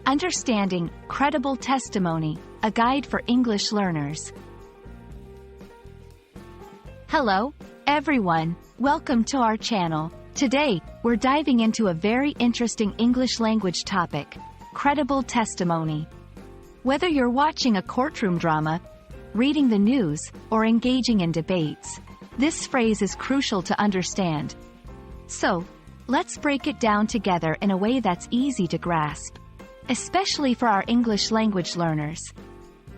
Understanding credible testimony, a guide for English learners. Hello, everyone. Welcome to our channel. Today, we're diving into a very interesting English language topic, credible testimony. Whether you're watching a courtroom drama, reading the news, or engaging in debates, this phrase is crucial to understand. So, let's break it down together in a way that's easy to grasp, especially for our English language learners.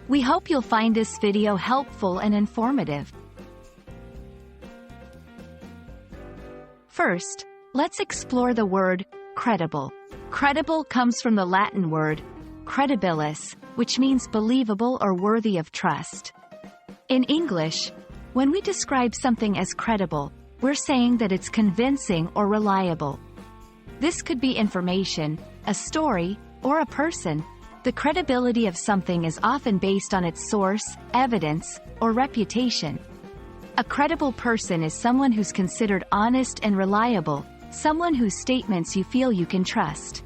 We hope you'll find this video helpful and informative. First, let's explore the word credible. Credible comes from the Latin word credibilis, which means believable or worthy of trust. In English, when we describe something as credible, we're saying that it's convincing or reliable. This could be information, a story, or a person. The credibility of something is often based on its source, evidence, or reputation. A credible person is someone who's considered honest and reliable, someone whose statements you feel you can trust.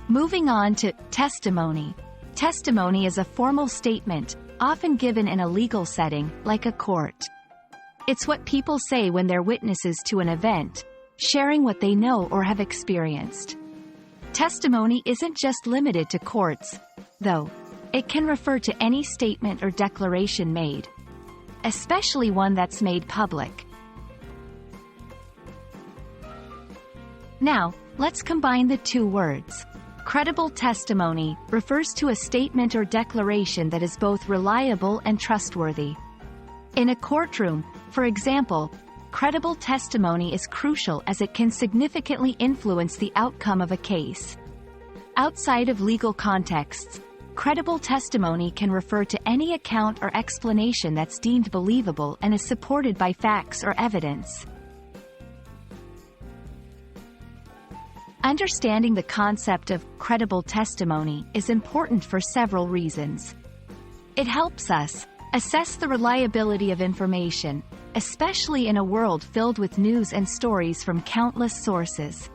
Moving on to testimony. Testimony is a formal statement, often given in a legal setting, like a court. It's what people say when they're witnesses to an event, sharing what they know or have experienced. Testimony isn't just limited to courts, though. It can refer to any statement or declaration made, especially one that's made public. Now, let's combine the two words. Credible testimony refers to a statement or declaration that is both reliable and trustworthy. In a courtroom, for example, credible testimony is crucial as it can significantly influence the outcome of a case. Outside of legal contexts, credible testimony can refer to any account or explanation that's deemed believable and is supported by facts or evidence. Understanding the concept of credible testimony is important for several reasons. It helps us assess the reliability of information, especially in a world filled with news and stories from countless sources.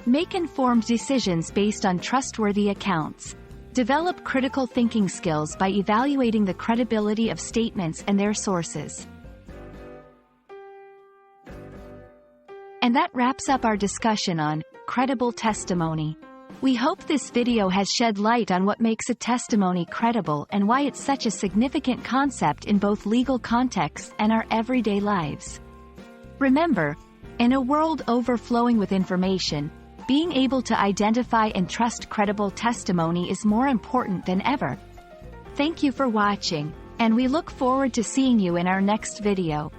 Make informed decisions based on trustworthy accounts. Develop critical thinking skills by evaluating the credibility of statements and their sources. And that wraps up our discussion on credible testimony. We hope this video has shed light on what makes a testimony credible and why it's such a significant concept in both legal contexts and our everyday lives. Remember, in a world overflowing with information, being able to identify and trust credible testimony is more important than ever. Thank you for watching, and we look forward to seeing you in our next video.